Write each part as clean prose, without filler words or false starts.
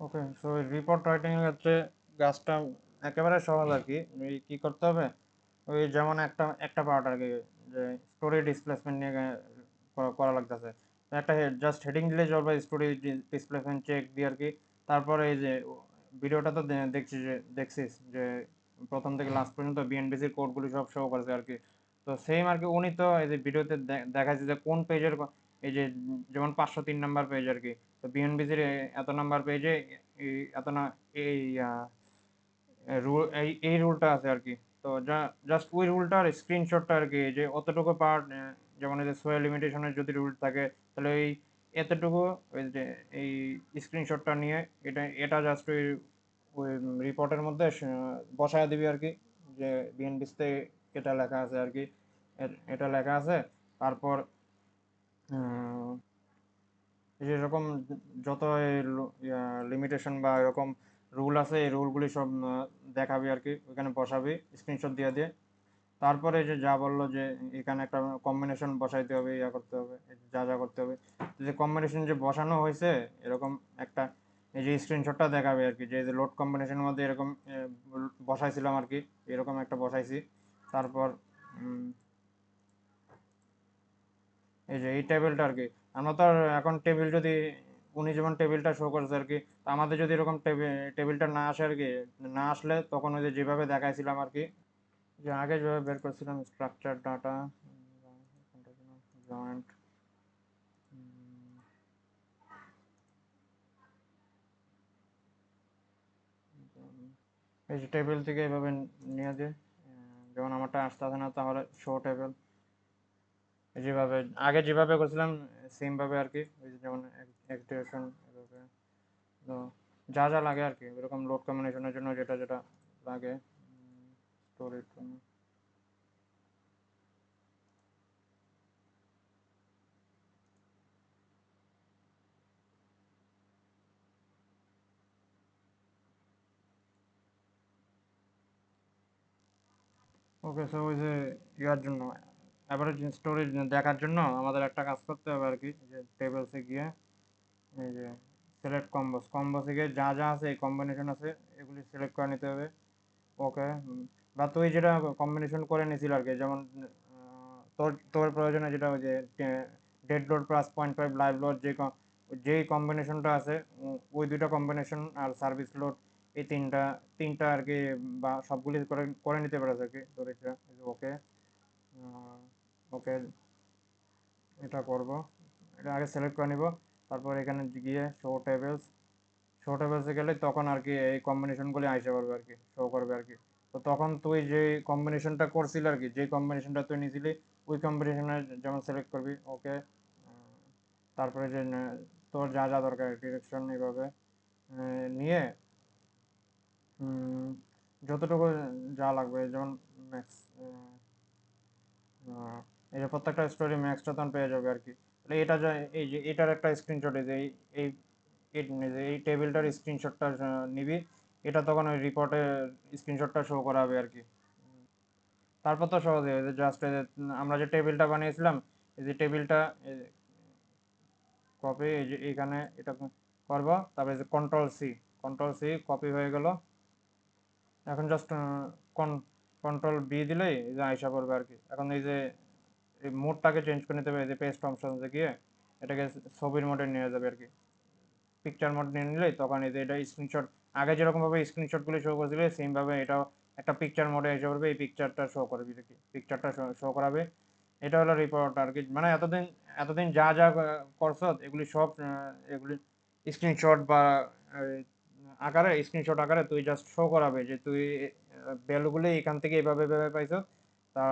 ওকে, so report writing এর ক্ষেত্রে কাজটা একেবারে সহজ আর কি। ওই কি করতে হবে, ওই যেমন একটা একটা পার্ট আর কি, যে স্টোরি ডিসপ্লেসমেন্ট নিয়ে করা লাগতেছে। একটা জাস্ট হেডিং দিলে চলবে, স্টোরি ডিসপ্লেসমেন্ট চেক দিয়ে আর কি। তারপরে এই যে ভিডিওটা তো দেখছিস যে প্রথম থেকে লাস্ট পর্যন্ত বিএনবিসির কোডগুলি সব শো করেছে আর কি। তো সেম আর কি, উনি তো এই যে ভিডিওতে দেখাচ্ছে যে কোন পেজের, এই যে যেমন 503 নাম্বার পেজ আর কি। তো বিএনবিসির এত নাম্বার পেজে এই এত না, এই রুল, এই রুলটা আছে আর কি। তো জাস্ট ওই রুলটার স্ক্রিনশটটা আর কি, যে অতটুকু পার্ট, যেমন এই যে সোয়া লিমিটেশনের যদি রুল থাকে, তাহলে এই এতটুকু, ওই যে এই স্ক্রিনশটটা নিয়ে এটা এটা জাস্ট ওই ওই রিপোর্টের মধ্যে বসায় দিবি আর কি, যে বিএনপিতে এটা লেখা আছে আর কি, এটা লেখা আছে। তারপর যেরকম যত লিমিটেশন বা এরকম রুল আছে, এই রুলগুলি সব দেখাবি আর কি, ওখানে বসাবি স্ক্রিনশট দিয়ে দিয়ে। তারপরে যে যা বললো যে এখানে একটা কম্বিনেশন বসাইতে হবে, ইয়া করতে হবে, যা যা করতে হবে, যে কম্বিনেশন যে বসানো হয়েছে এরকম একটা, এই যে স্ক্রিনশটটা দেখাবে আর কি, যে লোড কম্বিনেশনের মধ্যে এরকম বসাইছিলাম আর কি, এরকম একটা বসাইছি। তারপর এই যে এই টেবিলটা আর কি, আমরা তো আর এখন টেবিল যদি, উনি যেমন টেবিলটা শো করেছে আর কি, তো আমাদের যদি এরকম টেবিলটা না আসে আর কি, না আসলে তখন ওই যে যেভাবে দেখাইছিলাম আর কি, যে আগে যেভাবে বের করছিলাম স্ট্রাকচার ডাটা জয়েন্ট, এই যে টেবিল থেকে এভাবে নিয়ে যে, যেমন আমারটা আসতে আসে না, তাহলে শো টেবিল, যেভাবে আগে যেভাবে করছিলাম সেম ভাবে আর কি, ওই যে যেমন এক্সটেনশন এভাবে। তো যা যা লাগে আর কি, এরকম লোড কম্বিনেশনের জন্য যেটা যেটা লাগে, স্টোরি। ওকে, সো ওই যে ইয়ার জন্য, অ্যাভারেজ স্টোরেজ দেখার জন্য আমাদের একটা কাজ করতে হবে আর কি, যে টেবিলসে গিয়ে এই যে সিলেক্ট কম্বোসে গিয়ে যা যা আছে, এই কম্বিনেশন আছে, এগুলি সিলেক্ট করে নিতে হবে। ওকে, বা তুই যেটা কম্বিনেশন করে নিয়েছিল আর কি, যেমন তোর তোর প্রয়োজনে যেটা, ওই যে dead load plus 0.5 live load, যেই কম্বিনেশনটা আছে, ওই দুইটা কম্বিনেশন আর সার্ভিস লোড, এই তিনটা তিনটা আর কি, বা সবগুলি করে করে নিতে পারে আর কি তোর এটা। ওকে, ওকে, এটা করব, এটা আগে সিলেক্ট করে নিব। তারপর এখানে গিয়ে শো টেবিলসে গেলে তখন আর কি এই কম্বিনেশনগুলি আইসে পারবে আর কি, শো করবে আর কি। তো তখন তুই যে কম্বিনেশনটা করছিলি আর কি, যে কম্বিনেশনটা তুই নিয়েছিলি, ওই কম্বিনেশনে যেমন সিলেক্ট করবি। ওকে, তারপরে যে তোর যা যা দরকার ডিরেকশন এইভাবে নিয়ে, উম, যতটুকু যা লাগবে, যেমন ম্যাক্স, এই যে প্রত্যেকটা স্টোরি ম্যাক্সটা তখন পেয়ে যাবে আর কি। তাহলে এটা যা, এই যে এটার একটা স্ক্রিনশট, এই যে এই এই টেবিলটার স্ক্রিনশটটা নিবি, এটা তখন ওই রিপোর্টে স্ক্রিনশটটা শো করাবে আর কি। তারপর তো সহজে জাস্ট আমরা যে টেবিলটা বানিয়েছিলাম, এই যে টেবিলটা কপি, এই যে এখানে এটা করব, তারপরে যে কন্ট্রোল সি কপি হয়ে গেল। এখন জাস্ট কন্ট্রোল বি দিলেই এই যে আইসা পড়বে আর কি। এখন এই যে এই মোডটাকে চেঞ্জ করে নিতে হবে, এই যে পেস্ট অপশনসে গিয়ে এটাকে ছবির মোডে নিয়ে যাবে আর কি, পিকচার মোড নিয়ে নিলেই তখন এই যে এটা স্ক্রিনশট, আগে যেরকম ভাবে স্ক্রিনশটগুলি শো করেছিল সেম ভাবে এটাও একটা পিকচার মোডে এসে পড়বে, এই পিকচারটা শো করবে আর কি, পিকচারটা শো করাবে। এটা হলো রিপোর্ট আর কি। মানে এতদিন এতদিন যা যা করছো এগুলি সব, এগুলি স্ক্রিনশট বা আকারে, স্ক্রিনশট আকারে তুই জাস্ট শো করাবে, যে তুই ভ্যালুগুলি এখান থেকে এভাবে এভাবে পাইছো, তা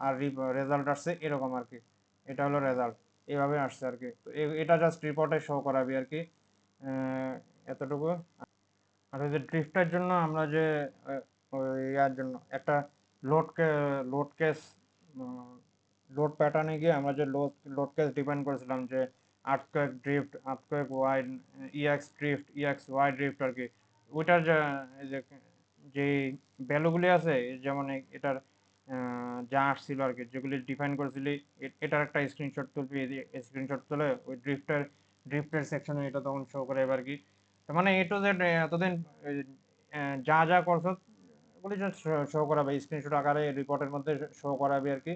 আর রেজাল্ট আসছে এরকম আর কি। এটা হলো রেজাল্ট, এভাবে আসছে আর কি। তো এটা জাস্ট রিপোর্টে শো করাবি আর কি, এতটুকু। আর ওই যে ড্রিফটের জন্য আমরা যে ওই ইয়ার জন্য একটা লোডকে লোড কেস লোড প্যাটার্নে গিয়ে আমরা যে লোড কেস ডিফাইন করেছিলাম, যে earthquake drift, earthquake wide, EX drift, EX Y drift আর কি। ওইটার যে যে ভ্যালুগুলি আছে, যেমন এটার যা আসছিল আর কি, যেগুলি ডিফাইন করেছিলি, এটার একটা স্ক্রিনশট তুলবি, স্ক্রিনশট তুলে ওই ড্রিফটের সেকশনে এটা তখন শো করে এবার কি। তার মানে A to Z এতদিন যা যা করছো ওগুলি জাস্ট শো করাবে, স্ক্রিনশট আকারে রিপোর্টের মধ্যে শো করাবে আর কি।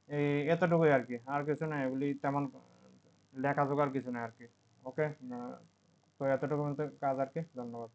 এই এতটুকুই আর কি, আর কিছু না, এগুলি তেমন লেখাজোখার কিছু না আর কি। ওকে, তো এতটুকু মতো কাজ আর কি। ধন্যবাদ।